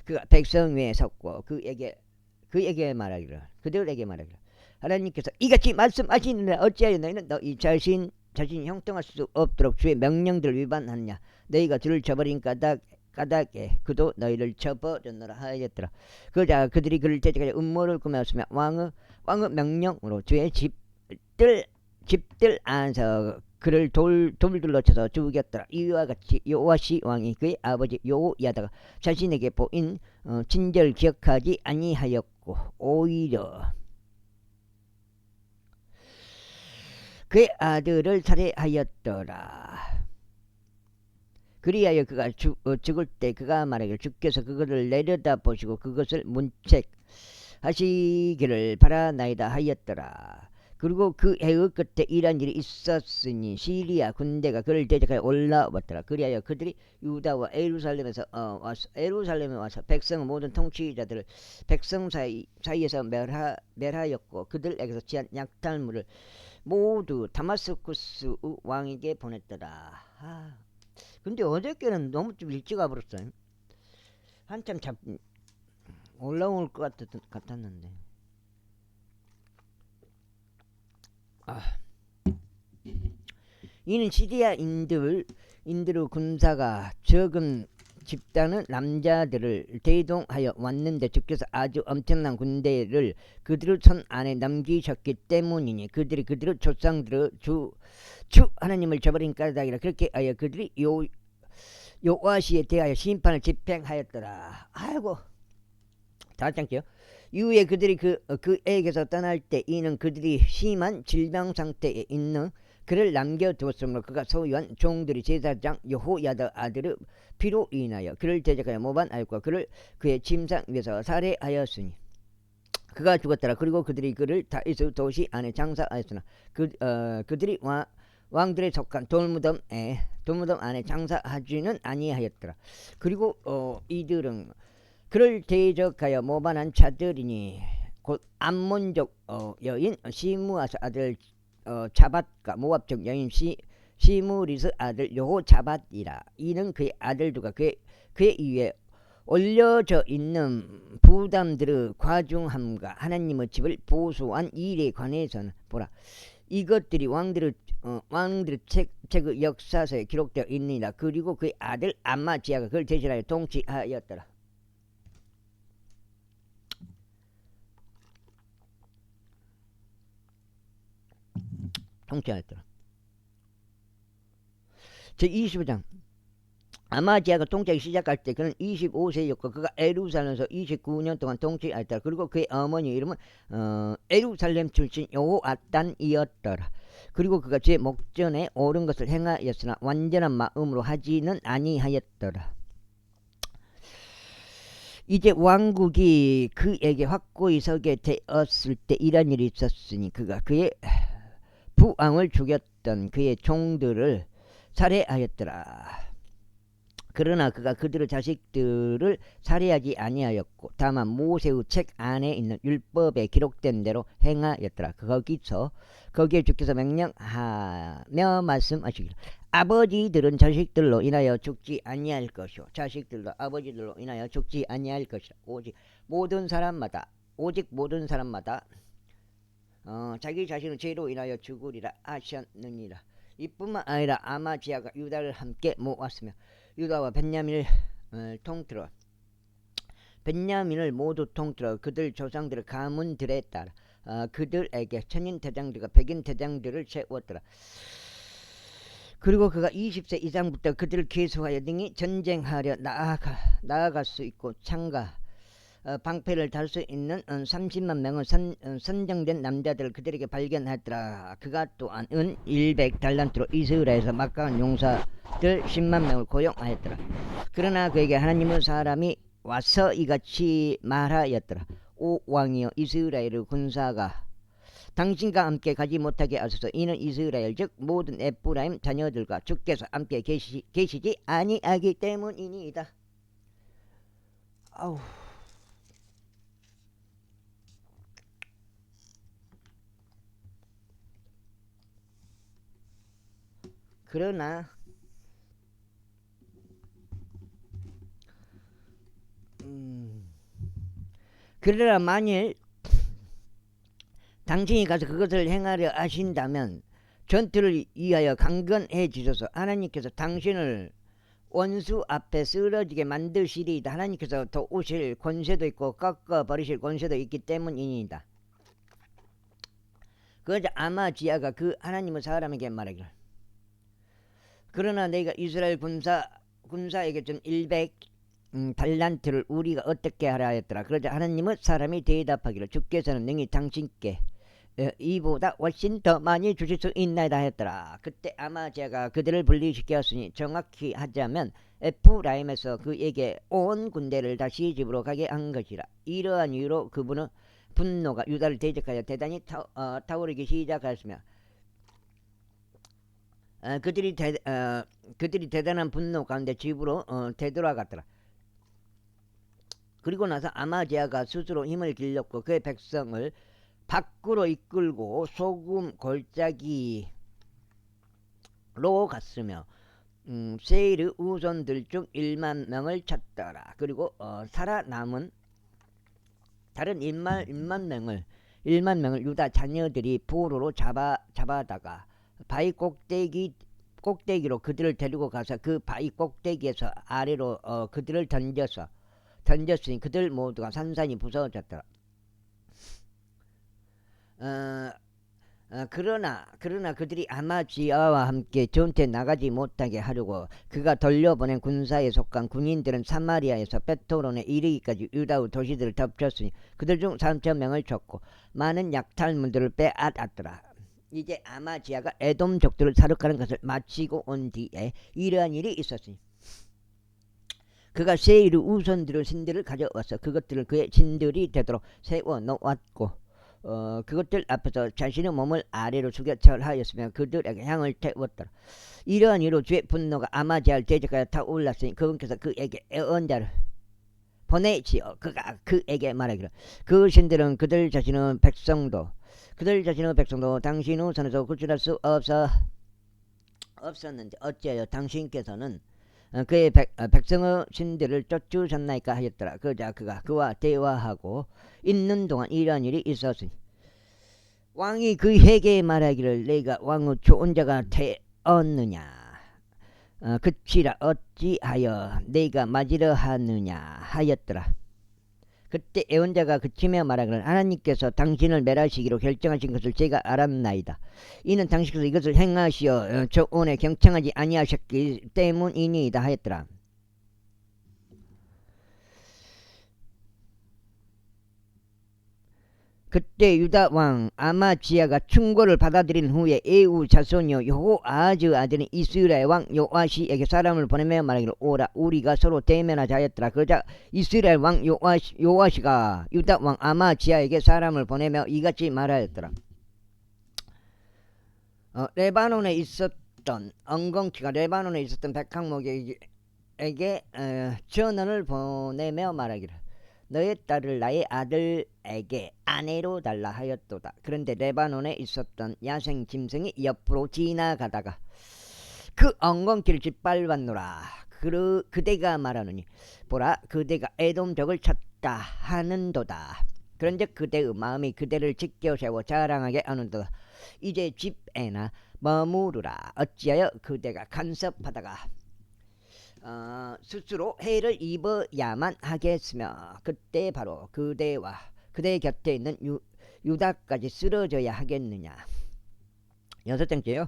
그가 백성 위에 섰고 그들에게 말하기를 하나님께서 이같이 말씀하시느라 어찌하여 너희는 너희 자신이 형통할 수 없도록 주의 명령들을 위반하느냐. 너희가 들을 저버린 까닭에 그도 너희를 쳐버렸노라 하였더라. 그러자 그들이 그를 대적하여 음모를 꾸몄으며 왕의 명령으로 주의 집들 안에서 그를 돌들로 쳐서 죽였더라. 이와 같이 요아시 왕이 그의 아버지 여호야다가 자신에게 보인 친절 기억하지 아니하였고 오히려 그의 아들을 살해하였더라. 그리하여 그가 죽을 때 그가 말하기를 주께서 그것을 내려다 보시고 그것을 문책하시기를 바라나이다 하였더라. 그리고 그 해의 끝에 이런 일이 있었으니 시리아 군대가 그를 대적하여 올라왔더라. 그리하여 그들이 유다와 예루살렘에 와서 백성의 모든 통치자들을 백성 사이에서 멸하였고 그들에게서 취한 약탈물을 모두 다마스쿠스 왕에게 보냈더라. 근데 어저께는 너무 좀 일찍 와버렸어요. 한참 올라올 것 같았는데. 이는 시리아 인들의 군사가 적은 집단의 남자들을 대동하여 왔는데 주께서 아주 엄청난 군대를 그들의 손 안에 남기셨기 때문이니 그들이 그들의 조상들의 주 하나님을 저버린 까닭이라. 그렇게 하여 그들이 요아시에 대하여 심판을 집행하였더라. 아이고 다 참게요. 이후에 그들이 그에게서 떠날 때 이는 그들이 심한 질병 상태에 있는 그를 남겨두었으므로 그가 소유한 종들이 제사장 여호야다 아들의 피로 인하여 그를 대적하여 모반하였고 그를 그의 침상 위에서 살해하였으니 그가 죽었더라. 그리고 그들이 그를 다윗의 도시 안에 장사하였으나 그들이 왕들에 속한 돌무덤 안에 장사하지는 아니하였더라. 그리고 이들은 그를 대적하여 모반한 자들이니 곧 암몬족 여인 시므아스 아들 자밧과 모압족 여인 시므리스 아들 여호자밧이라. 이는 그의 아들들과 그의 위에 올려져 있는 부담들의 과중함과 하나님의 집을 보수한 일에 관해서는 보라. 이것들이 왕들의 책의 역사서에 기록되어 있느니라. 그리고 그의 아들 암마지아가 그를 대신하여 통치하였더라. 제25장 아마지아가 통치하기 시작할 때 그는 25세였고 그가 예루살렘에서 29년 동안 통치하였더라. 그리고 그의 어머니 이름은 예루살렘 출신 여호아단이었더라. 그리고 그가 제 목전에 옳은 것을 행하였으나 완전한 마음으로 하지는 아니하였더라. 이제 왕국이 그에게 확고히 서게 되었을 때 이런 일이 있었으니 그가 그의 부왕을 죽였던 그의 종들을 살해하였더라. 그러나 그가 그들의 자식들을 살해하지 아니하였고 다만 모세의 책 안에 있는 율법에 기록된 대로 행하였더라. 거기에 주께서 명령하며 말씀하시기를 아버지들은 자식들로 인하여 죽지 아니할 것이요 자식들도 아버지들로 인하여 죽지 아니할 것이라. 오직 모든 사람마다 자기 자신의 죄로 인하여 죽으리라 하셨느니라. 이뿐만 아니라 아마지아가 유다를 함께 모았으며 유다와 벤야민을 모두 통틀어 그들 조상들의 가문들에 따라 그들에게 천인 대장들과 백인 대장들을 세웠더라. 그리고 그가 20세 이상부터 그들을 계수하여 능히 전쟁하려 나아갈 수 있고 창과 방패를 달 수 있는 30만 명의 선정된 남자들을 그들에게 발견하였더라. 그가 또한 은 100달란트로 이스라엘에서 막강한 용사들 10만 명을 고용하였더라. 그러나 그에게 하나님의 사람이 와서 이같이 말하였더라. 오 왕이여 이스라엘의 군사가 당신과 함께 가지 못하게 하소서. 이는 이스라엘 즉 모든 에프라임 자녀들과 주께서 함께 계시지 아니하기 때문이니이다. 아우. 그러나 만일 당신이 가서 그것을 행하려 하신다면 전투를 위하여 강건해지소서. 하나님께서 당신을 원수 앞에 쓰러지게 만드시리이다. 하나님께서 도우실 권세도 있고 꺾어버리실 권세도 있기 때문이니이다. 그러자 아마지아가 그 하나님의 사람에게 말하기를 그러나 내가 이스라엘 군사에게 준 100달란트를 우리가 어떻게 하라 하였더라. 그러자 하나님의 사람이 대답하기를 주께서는 능히 당신께 이보다 훨씬 더 많이 주실 수 있나이다 하였더라. 그때 아마지아가 그들을 분리시켰으니 정확히 하자면 에프라임에서 그에게 온 군대를 다시 집으로 가게 한 것이라. 이러한 이유로 그분은 분노가 유다를 대적하여 대단히 타오르기 시작하였으며 그들이 대단한 분노 가운데 집으로 되돌아갔더라. 그리고 나서 아마지아가 스스로 힘을 길렀고 그의 백성을 밖으로 이끌고 소금 골짜기로 갔으며 세일의 우선들 중 1만 명을 찾더라. 그리고 살아남은 다른 1만 명을 유다 자녀들이 포로로 잡아다가 바위 꼭대기로 그들을 데리고 가서 그 바위 꼭대기에서 아래로 그들을 던졌으니 그들 모두가 산산이 부서졌더라. 그러나 그들이 아마지아와 함께 전투에 나가지 못하게 하려고 그가 돌려보낸 군사에 속한 군인들은 사마리아에서 베토론에 이르기까지 유다의 도시들을 덮쳤으니 그들 중 3,000명을 쳤고 많은 약탈물들을 빼앗았더라. 이제 아마지아가 에돔족들을 사륙하는 것을 마치고 온 뒤에 이러한 일이 있었으니 그가 세일의 우선들의 신들을 가져와서 그것들을 그의 신들이 되도록 세워 놓았고 그것들 앞에서 자신의 몸을 아래로 숙여 절하였으며 그들에게 향을 태웠더라. 이러한 이유로 주의 분노가 아마지아를 대적하여 타올랐으니 그분께서 그에게 애언자를 보내지어 그가 그에게 말하기를 그 신들은 그들 자신의 백성도 당신의 손에서 구출할 수 없었는데 어찌하여 당신께서는 그의 백성의 신들을 쫓으셨나이까 하였더라. 그러자 그가 그와 대화하고 있는 동안 이러한 일이 있었으니 왕이 그에게 말하기를 내가 왕의 좋은 자가 되었느냐 그치라 어찌하여 내가 맞으려 하느냐 하였더라. 그때 애원자가 그치며 말하기를 하나님께서 당신을 멸하시기로 결정하신 것을 제가 알았나이다. 이는 당신께서 이것을 행하시어 조언에 경청하지 아니하셨기 때문이니이다 하였더라. 그때 유다 왕 아마지야가 충고를 받아들인 후에 에우 자손이요 여호아하즈 아들인 이스라엘 왕 요아시에게 사람을 보내며 말하기를 오라 우리가 서로 대면하자 하였더라. 그러자 이스라엘 왕 요아시가 유다 왕 아마지야에게 사람을 보내며 이같이 말하였더라. 레바논에 있었던 엉겅퀴가 레바논에 있었던 백항목에게 전언을 보내며 말하기를 너의 딸을 나의 아들에게 아내로 달라 하였도다. 그런데 레바논에 있었던 야생 짐승이 옆으로 지나가다가 그 엉겅퀴를 짓밟았노라. 그대가 말하노니 보라 그대가 에돔족을 쳤다 하는도다. 그런즉 그대의 마음이 그대를 지켜 세워 자랑하게 하는도다. 이제 집에나 머무르라. 어찌하여 그대가 간섭하다가 스스로 해를 입어야만 하겠으며 그때 바로 그대와 그대 곁에 있는 유다까지 쓰러져야 하겠느냐. 여섯 번째요.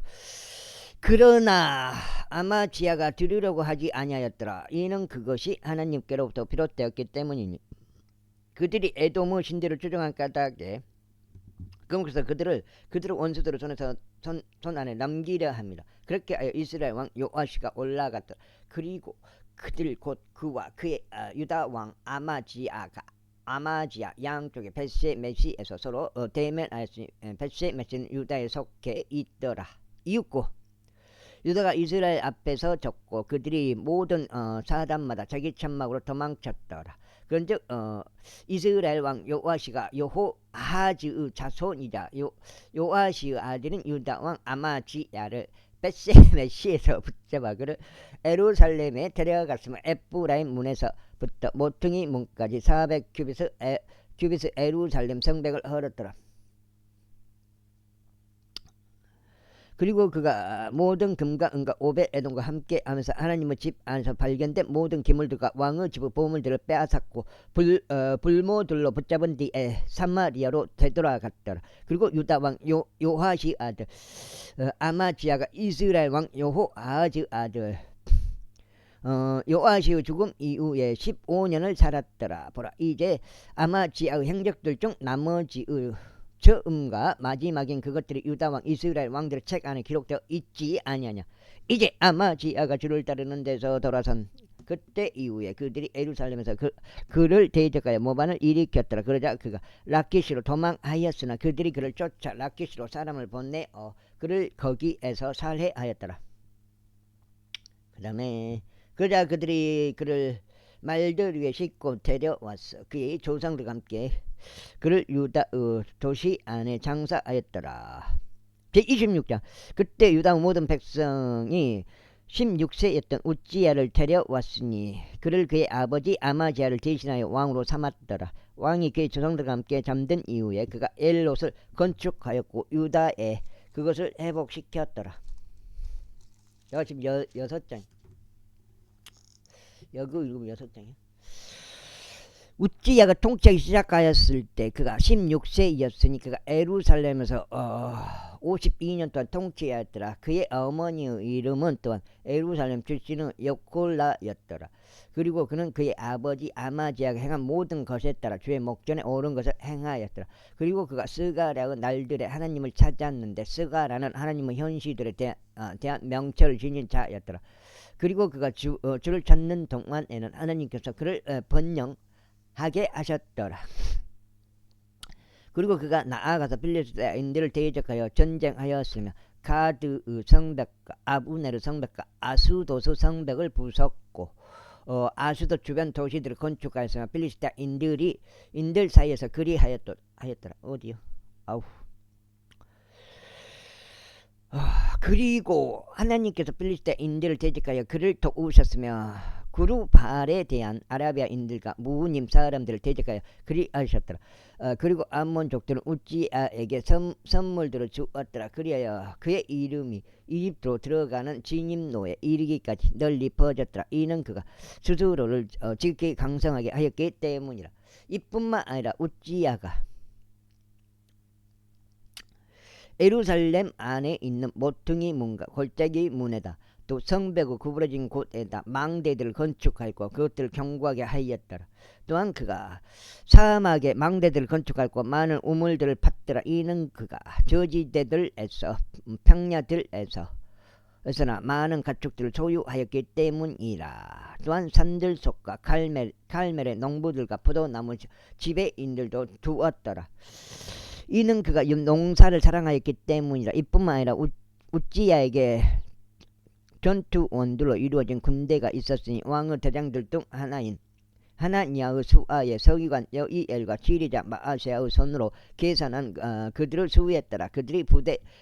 그러나 아마지야가 들으려고 하지 아니하였더라. 이는 그것이 하나님께로부터 비롯되었기 때문이니 그들이 에돔의 신들을 추종한 까닭에 그래서 그들을 원수들의 손 안에 남기려 합니다. 그렇게 하여 이스라엘 왕 요아시가 올라갔다. 그리고 그들 곧 그와 그의 유다 왕 아마지야 양쪽의 벳세메시에서 서로 대면하였으니 벳세메시는 유다에 속해 있더라. 이윽고 유다가 이스라엘 앞에서 졌고 그들이 모든 사단마다 자기 천막으로 도망쳤더라. 그런즉 이스라엘 왕 요아시가 여호아하즈의 자손이자 요아시의 아들인 유다 왕 아마지야를 벳세메시에서 붙잡아 그를 에루살렘에 데려갔으며 에프라임 문에서부터 모퉁이 문까지 400규빗 에루살렘 성벽을 헐었더라. 그리고 그가 모든 금과 은과 오벳에돔과 함께 하면서 하나님의 집 안에서 발견된 모든 기물들과 왕의 집의 보물들을 빼앗았고 불모들로 붙잡은 뒤에 사마리아로 되돌아갔더라. 그리고 유다 왕 요아시 아들 아마지야가 이스라엘 왕 여호아하즈 아들 요아시의 죽음 이후에 15년을 살았더라. 보라 이제 아마지야의 행적들 중 나머지의 처음과 마지막인 그것들이 유다 왕 이스라엘 왕들의 책 안에 기록되어 있지 아니하냐. 이제 아마지야가 주를 따르는 데서 돌아선 그때 이후에 그들이 예루살렘에서 그를 대적하여 모반을 일으켰더라. 그러자 그가 라키시로 도망하였으나 그들이 그를 쫓아 라키시로 사람을 보내어 그를 거기에서 살해하였더라. 그 다음에 그러자 그들이 그를 말들 위에 싣고 데려왔어. 그의 조상들과 함께 그를 유다의 도시 안에 장사하였더라. 제26장 그때 유다 모든 백성이 16세였던 우찌야를 데려왔으니 그를 그의 아버지 아마지야를 대신하여 왕으로 삼았더라. 왕이 그의 조상들과 함께 잠든 이후에 그가 엘롯을 건축하였고 유다에 그것을 회복시켰더라. 내가 지금 6장 여기 읽으면 6장이야. 우찌야가 통치하기 시작하였을 때 그가 16세였으니 그가 에루살렘에서 52년 동안 통치하였더라. 그의 어머니의 이름은 또한 에루살렘 출신의 여콜라였더라. 그리고 그는 그의 아버지 아마지야가 행한 모든 것에 따라 주의 목전에 옳은 것을 행하였더라. 그리고 그가 스가랴의 날들에 하나님을 찾았는데 스가라는 하나님의 현시들에 대한 명철을 지닌 자였더라. 그리고 그가 주를 찾는 동안에는 하나님께서 그를 번영하게 하셨더라. 그리고 그가 나아가서 빌리스트인들을 대적하여 전쟁하였으며 가드의 성벽과 아브네르 성벽과 아수도스 성벽을 부쉈고 아수도 주변 도시들을 건축하였으며 빌리스트인들 사이에서 그리하였더라. 어디요? 아우. 그리고 하나님께서 필리스트인들을 대적하여 그를 도우셨으며 구루발에 대한 아라비아인들과 무님 사람들을 대적하여 그리하셨더라. 그리고 암몬족들은 우찌야에게 선물들을 주었더라. 그리하여 그의 이름이 이집트로 들어가는 진입로에 이르기까지 널리 퍼졌더라. 이는 그가 스스로를 지극히 강성하게 하였기 때문이라. 이뿐만 아니라 우찌야가 예루살렘 안에 있는 모퉁이 문과 골짜기 문에다 또 성벽의 구부러진 곳에다 망대들을 건축하였고 그것들을 견고하게 하였더라. 또한 그가 사막에 망대들을 건축하였고 많은 우물들을 팠더라. 이는 그가 저지대들에서 평야들에서 에서나 많은 가축들을 소유하였기 때문이라. 또한 산들 속과 갈멜의 농부들과 포도나무 지배인들도 두었더라. 이는 그가 농사를 사랑하였기 때문이라. 이뿐만 아니라 우찌야에게 전투원들로 이루어진 군대가 있었으니 왕의 대장들 중 하나인 하나니아의 수아의 서기관 여이엘과 지리자 마아세아의 손으로 계산한 그들을 수위했더라. 그들이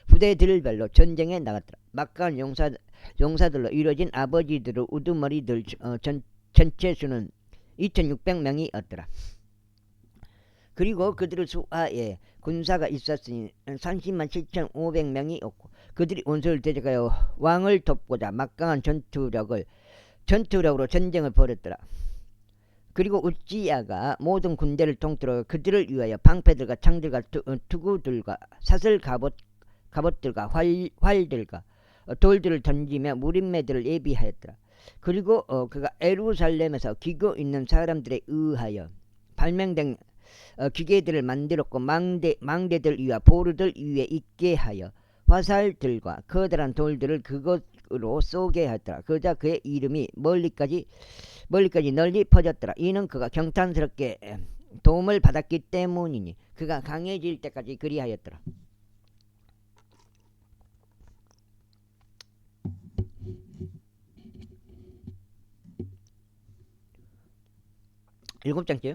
부대들별로 전쟁에 나갔더라. 막강한 용사들로 이루어진 아버지들의 우두머리들 전체 수는 2600명이었더라. 그리고 그들의 수하에 군사가 있었으니 30만 7,500명이었고 그들이 원수를 대적하여 왕을 돕고자 막강한 전투력으로 전쟁을 벌였더라. 그리고 우찌야가 모든 군대를 통틀어 그들을 위하여 방패들과 창들과 투구들과 사슬 갑옷들과 활들과 돌들을 던지며 무림매들을 예비하였더라. 그리고 그가 예루살렘에서 기고 있는 사람들에 의하여 발명된 기계들을 만들었고 망대들 위와 보루들 위에 있게 하여 화살들과 커다란 돌들을 그것으로 쏘게 하였더라. 그러자 그의 이름이 멀리까지 널리 퍼졌더라. 이는 그가 경탄스럽게 도움을 받았기 때문이니 그가 강해질 때까지 그리하였더라. 일곱 장째요.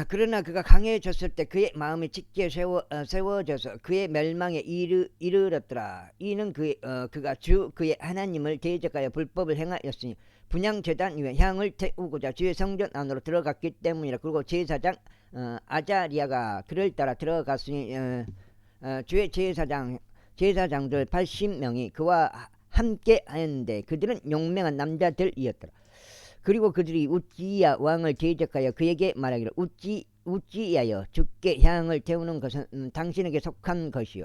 그러나 그가 강해졌을 때 그의 마음이 짙게 세워져서 그의 멸망에 이르렀더라. 이는 그가 그의 하나님을 대적하여 불법을 행하였으니 분향제단 위에 향을 태우고자 주의 성전 안으로 들어갔기 때문이라. 그리고 제사장 아자리아가 그를 따라 들어갔으니 주의 제사장들 80명이 그와 함께 하였는데 그들은 용맹한 남자들이었더라. 그리고 그들이 우찌야 왕을 대적하여 그에게 말하기를 우찌야여 주께 향을 태우는 것은 당신에게 속한 것이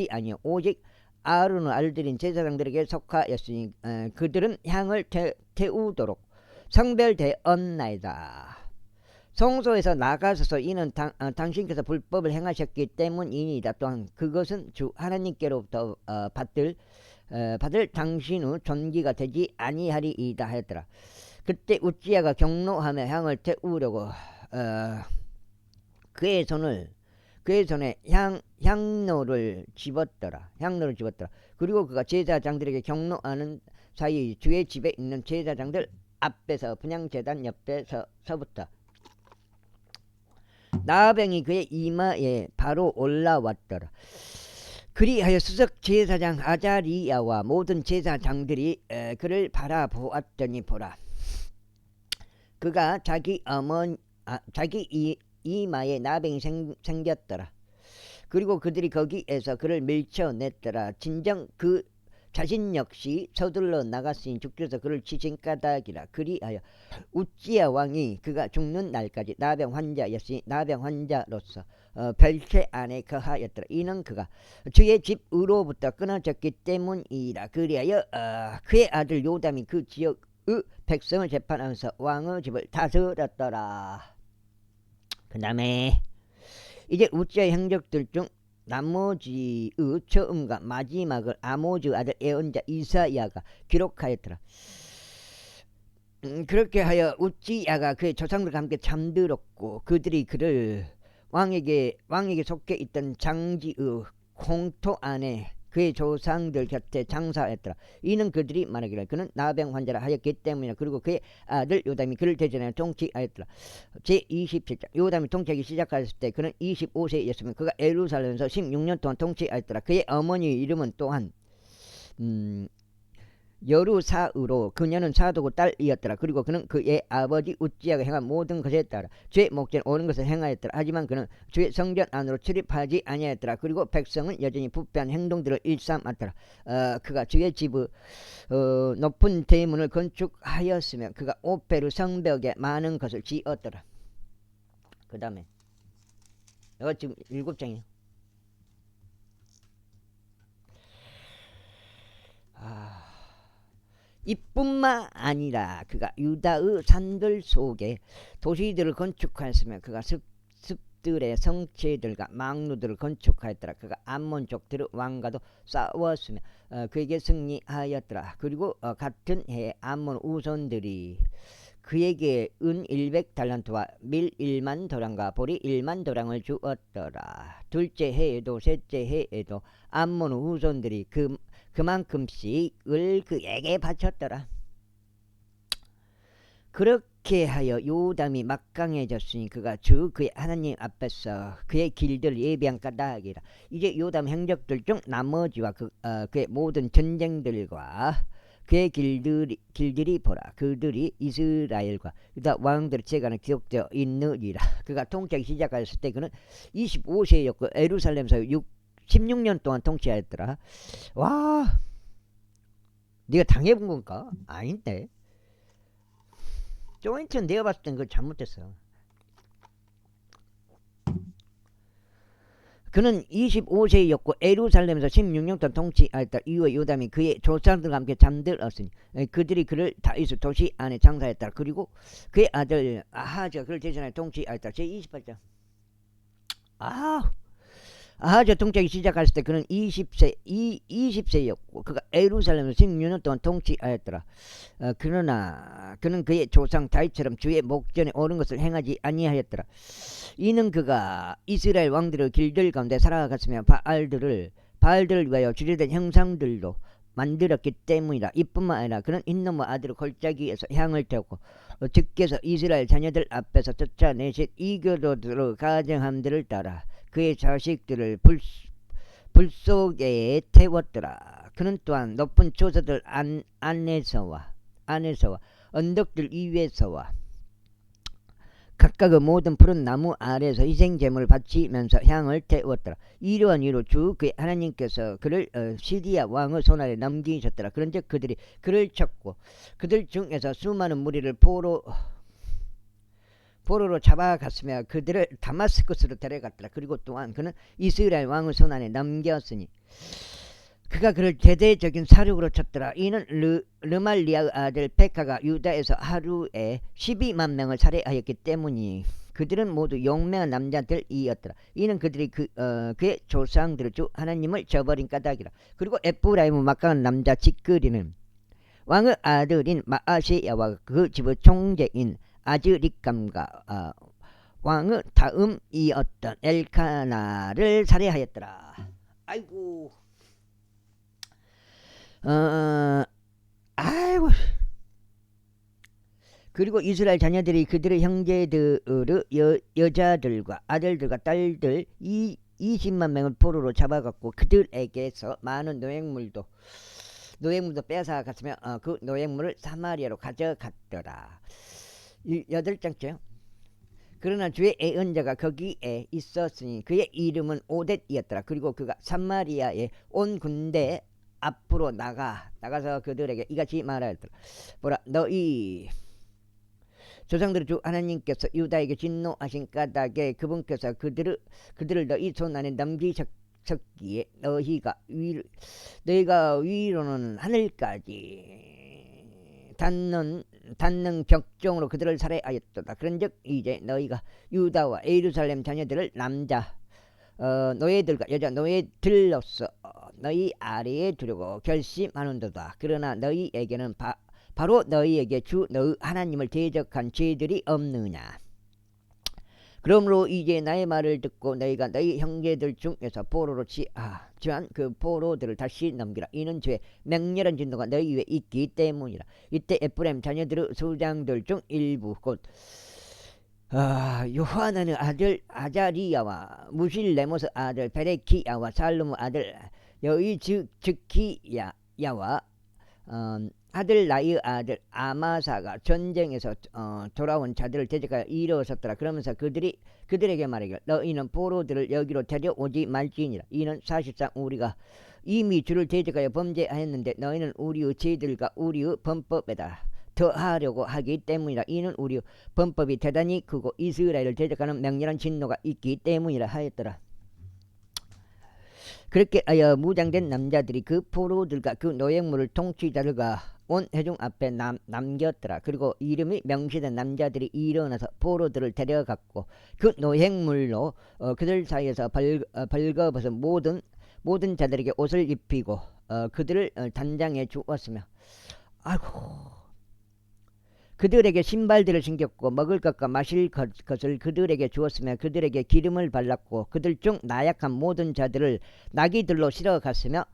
아니요 오직 아론의 아들인 제사장들에게 속하였으니 그들은 향을 태우도록 성별되었나이다. 성소에서 나가소서. 이는 당신께서 불법을 행하셨기 때문이니이다. 또한 그것은 주 하나님께로부터 받을 당신의 존귀가 되지 아니하리이다 하였더라. 그때 우찌야가 경노하며 향을 태우려고 그의 손에 향로를 집었더라. 그리고 그가 제사장들에게 경노하는 사이 주의 집에 있는 제사장들 앞에서 분향제단 옆에 서부터 나병이 그의 이마에 바로 올라왔더라. 그리하여 수석 제사장 아자리야와 모든 제사장들이 그를 바라보았더니 보라, 그가 자기 이마에 나병이 생겼더라. 그리고 그들이 거기에서 그를 밀쳐냈더라. 진정 그 자신 역시 서둘러 나갔으니 주께서 그를 치신 까닭이라. 그리하여 우찌야 왕이 그가 죽는 날까지 나병 환자였으니 나병 환자로서 별채 안에 거하였더라. 이는 그가 주의 집으로부터 끊어졌기 때문이라. 그리하여 그의 아들 요담이 그 지역의 백성을 재판하면서 왕의 집을 다스렸더라. 그 다음에 이제 우찌야의 행적들 중 나머지의 처음과 마지막을 아모즈 아들 예언자 이사야가 기록하였더라. 그렇게 하여 우찌야가 그의 조상들과 함께 잠들었고 그들이 그를 왕에게 속해 있던 장지의 공토 안에 그의 조상들 곁에 장사했더라. 이는 그들이 말하기를 그는 나병 환자라 하였기 때문이라. 그리고 그의 아들 요담이 그를 대전하여 통치하였더라. 제27장. 요담이 통치하기 시작하였을 때 그는 25세였으며 그가 예루살렘에서 16년 동안 통치하였더라. 그의 어머니 이름은 또한 여루사으로 그녀는 사도고 딸이었더라. 그리고 그는 그의 아버지 우찌야가 행한 모든 것에 따라 죄 목전에 오는 것을 행하였더라. 하지만 그는 주의 성전 안으로 출입하지 아니하였더라. 그리고 백성은 여전히 부패한 행동들을 일삼았더라. 그가 주의 집의 높은 대문을 건축하였으며 그가 오페르 성벽에 많은 것을 지었더라. 그 다음에 이거 지금 7장이에요. 이뿐만 아니라 그가 유다의 산들 속에 도시들을 건축하였으며 그가 습들의 성체들과 망루들을 건축하였더라. 그가 암몬족들의 왕과도 싸웠으며 그에게 승리하였더라. 그리고 같은 해에 암몬 우손들이 그에게 은 100달란트와 밀 1만 도랑과 보리 1만 도랑을 주었더라. 둘째 해에도 셋째 해에도 암몬 후손들이 그만큼씩을 그에게 바쳤더라. 그렇게 하여 요담이 막강해졌으니 그가 그의 하나님 앞에서 그의 길들을 예비한 까닭이라. 이제 요담 행적들 중 나머지와 그의 모든 전쟁들과 그의 길들이 보라. 그들이 이스라엘과 유다 왕들의 재간에 기록되어 있느니라. 그가 통치하기 시작하였을 때 그는 25세였고 예루살렘에서 16년 동안 통치하였더라. 와, 네가 당해본 건가? 아닌데. 조인트는 내가 봤을 땐 그거 잘못됐어. 그는 25세였고 예루살렘에서 16년 동안 통치하였다. 이후에 요담이 그의 조상들과 함께 잠들었으니 그들이 그를 다윗의 도시 안에 장사했다. 그리고 그의 아들 아하즈가 그를 대신하여 통치하였다. 제28장. 아하즈 통치하기 시작했을 때 그는 20세였고 그가 예루살렘에서 16년 동안 통치하였더라. 그러나 그는 그의 조상 다윗처럼 주의 목전에 옳은 것을 행하지 아니하였더라. 이는 그가 이스라엘 왕들의 길들 가운데 살아갔으며 바알들을 위하여 주제된 형상들도 만들었기 때문이라. 이뿐만 아니라 그는 흰나무 아들의 골짜기에서 향을 태웠고 주께서 이스라엘 자녀들 앞에서 쫓아내신 이교도들의 가정함들을 따라 그의 자식들을 불 속에 태웠더라. 그는 또한 높은 초소들 안에서와 언덕들 위에서와 각각의 모든 푸른 나무 아래에서 희생제물을 바치면서 향을 태웠더라. 이러한 이유로 주 그의 하나님께서 그를 시리아 왕의 손아래 넘기셨더라. 그런즉 그들이 그를 쳤고 그들 중에서 수많은 무리를 포로로 잡아갔으며 그들을 다마스쿠스로 데려갔더라. 그리고 또한 그는 이스라엘 왕의 손안에 넘겼으니 그가 그를 대대적인 사륙으로 쳤더라. 이는 르말리아의 아들 페카가 유다에서 하루에 12만 명을 살해하였기 때문이 그들은 모두 용맹한 남자들이었더라. 이는 그들이 그의 조상들의 주 하나님을 저버린 까닭이라. 그리고 에프라임의 막강한 남자 직거리는 왕의 아들인 마아시야와 그 집의 총재인 아즈리감과 왕의 다음이었던 엘카나를 살해하였더라. 아이고. 아이고. 그리고 이스라엘 자녀들이 그들의 형제들의 여자들과 아들들과 딸들 20만 명을 포로로 잡아갔고 그들에게서 많은 노획물도 빼앗아갔으며 그 노획물을 사마리아로 가져갔더라. 8장째. 그러나 주의 예언자가 거기에 있었으니 그의 이름은 오뎃이었더라. 그리고 그가 사마리아에 온 군대 앞으로 나가서 그들에게 이같이 말하였더라. 보라, 너희 조상들의 주 하나님께서 유다에게 진노하신 까닭에 그분께서 그들을 너희 손 안에 넘기셨기에 너희가 위로는 하늘까지 닿는 벽종으로 그들을 살해하였도다. 그런즉 이제 너희가 유다와 예루살렘 자녀들을 남자 노예들과 여자 노예들로서 너희 아래에 두려고 결심하는도다. 그러나 너희에게는 바로 너희에게 주 너희 하나님을 대적한 죄들이 없느냐. 그러므로 이제 나의 말을 듣고 너희가 너희 형제들 중에서 포로로 취한 그 포로들을 다시 넘기라. 이는 죄의 맹렬한 진노가 너희 위에 있기 때문이라. 이때 에프라임 자녀들의 수장들 중 일부 곧 요하나의 아들 아자리야와 무실레모스 아들 베레키야와 살룸의 아들 여이즈키야와 아들 나이의 아들 아마사가 전쟁에서 돌아온 자들을 대적하여 일어섰더라. 그러면서 그들에게 말하기를 너희는 포로들을 여기로 데려오지 말지니라. 이는 사실상 우리가 이미 주를 대적하여 범죄하였는데 너희는 우리의 죄들과 우리의 범법에다 더하려고 하기 때문이라. 이는 우리의 범법이 대단히 크고 이스라엘을 대적하는 맹렬한 진노가 있기 때문이라 하였더라. 그렇게 하여 무장된 남자들이 그 포로들과 그 노획물을 통치자들과 온 회중 앞에 남겼더라. 그리고 이름이 명시된 남자들이 일어나서 포로들을 데려갔고 그 노획물로 그들 사이에서 벌거벗은 모든 자들에게 옷을 입히고 그들을 단장해 주었으며 아이고 그들에게 신발들을 신겼고 먹을 것과 마실 것을 그들에게 주었으며 그들에게 기름을 발랐고 그들 중 나약한 모든 자들을 나귀들로 실어갔으며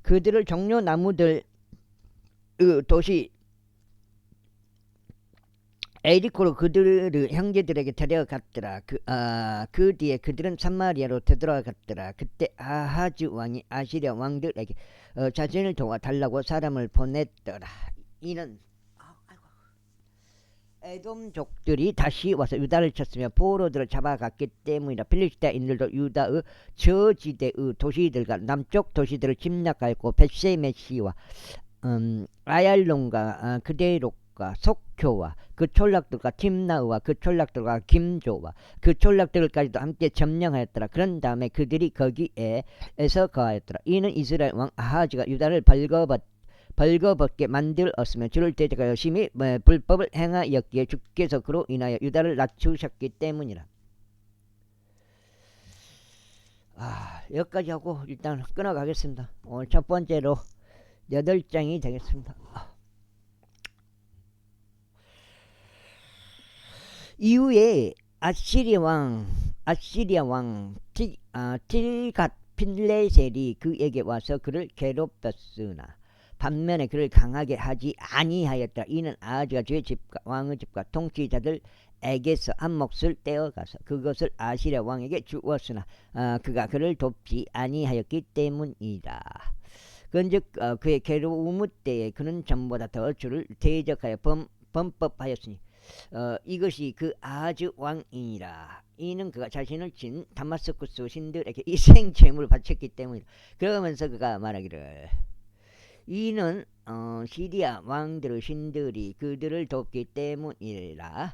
그들을 종려 나무들 도시 에리코로 그들의 형제들에게 데려갔더라. 그 뒤에 그들은 사마리아로 되돌아갔더라. 그때 아하즈 왕이 아시리아 왕들에게 자신을 도와달라고 사람을 보냈더라. 이는 에돔족들이 다시 와서 유다를 쳤으며 포로들을 잡아갔기 때문이라. 필리스타인들도 유다의 저지대의 도시들과 남쪽 도시들을 침략하였고 벳세메시와 아얄론과 그데록과 속효와 그 촌락들과 팀나우와 그 촌락들과 김조와 그 촌락들까지도 함께 점령하였더라. 그런 다음에 그들이 거기에서 거하였더라. 이는 이스라엘 왕 아하즈가 유다를 벌거벗게 만들었으며 주를 대적하여 열심히 불법을 행하였기에 주께서 그로 인하여 유다를 낮추셨기 때문이라. 여기까지 하고 일단 끊어가겠습니다. 오늘 첫 번째로 8장이 되겠습니다. 이후에 아시리아 왕 틸갓 필레셀이 그에게 와서 그를 괴롭혔으나 반면에 그를 강하게 하지 아니하였더라. 이는 아하즈가 주의 집과 왕의 집과 통치자들에게서 한 몫을 떼어가서 그것을 아시리아 왕에게 주었으나 그가 그를 돕지 아니하였기 때문이다. 그런즉 그의 괴로움 때에 그는 전보다 더 주를 대적하여 범법하였으니 이것이 그 아하즈 왕이니라. 이는 그가 자신을 친 다마스쿠스 신들에게 희생제물을 바쳤기 때문이다. 그러면서 그가 말하기를 이는 시리아 왕들의 신들이 그들을 돕기 때문이라.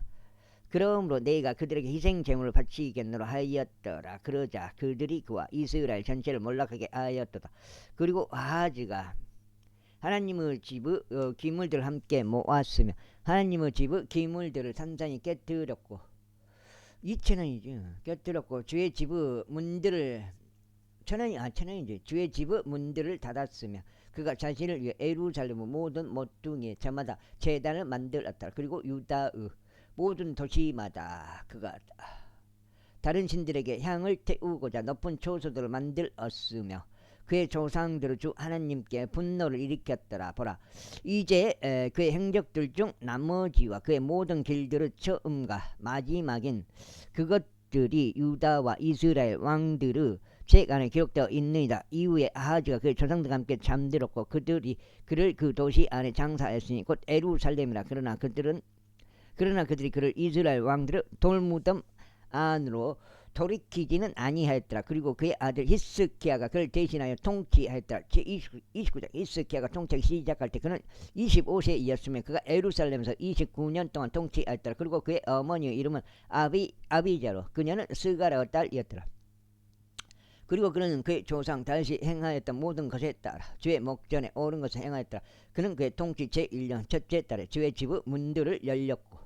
그러므로 내가 그들에게 희생제물을 바치겠노라 하였더라. 그러자 그들이 그와 이스라엘 전체를 몰락하게 하였도다. 그리고 아하즈가 하나님의 집의 기물들을 함께 모았으며 하나님의 집의 기물들을 산산히 깨뜨렸고 2,000원이지 깨뜨렸고 주의 집의 문들을 1,000원이지 주의 집의 문들을 닫았으며 그가 자신을 위해 예루살렘의 모든 모퉁이에 저마다 제단을 만들었다. 그리고 유다의 모든 도시마다 그가 다른 신들에게 향을 태우고자 높은 초소들을 만들었으며 그의 조상들을 주 하나님께 분노를 일으켰더라. 보라, 이제 그의 행적들 중 나머지와 그의 모든 길들의 처음과 마지막인 그것들이 유다와 이스라엘 왕들의 책 안에 기록되어 있느니라. 이후에 아하즈가 그의 조상들과 함께 잠들었고 그들이 그를 그 도시 안에 장사하였으니 곧 예루살렘이라. 그러나 그들이 그를 이스라엘 왕들의 돌무덤 안으로 돌이키지는 아니하였더라. 그리고 그의 아들 히스기야가 그를 대신하여 통치하였더라. 제29장 히스기야가 통치하기 시작할 때 그는 25세이었으며 그가 예루살렘에서 29년 동안 통치하였더라. 그리고 그의 어머니의 이름은 아비자로 그녀는 스가랴의 딸이었더라. 그리고 그는 그의 조상 다윗이 행하였던 모든 것에 따라 주의 목전에 옳은 것을 행하였더라. 그는 그의 통치 제1년 첫째 달에 주의 집의 문들을 열었고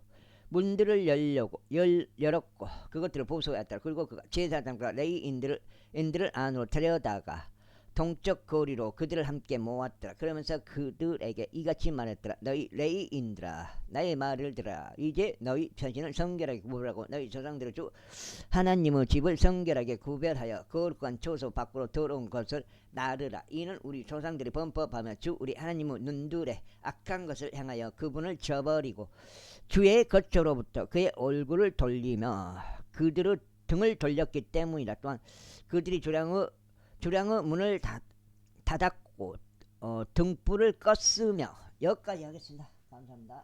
그것들을 보수하였더라. 그리고 그가 제사장과 레위인들을 안으로 데려다가 동쪽 거리로 그들을 함께 모았더라. 그러면서 그들에게 이같이 말했더라. 너희 레위인들아, 나의 말을 들으라. 이제 너희 자신을 성결하게 구별하고 너희 조상들의 주 하나님의 집을 성결하게 구별하여 거룩한 초소 밖으로 들어온 것을 나르라. 이는 우리 조상들이 범법하며 주 우리 하나님의 눈들에 악한 것을 행하여 그분을 저버리고 주의 거처로부터 그의 얼굴을 돌리며 그들의 등을 돌렸기 때문이다. 또한 그들이 주량의 문을 닫았고 등불을 껐으며. 여기까지 하겠습니다. 감사합니다.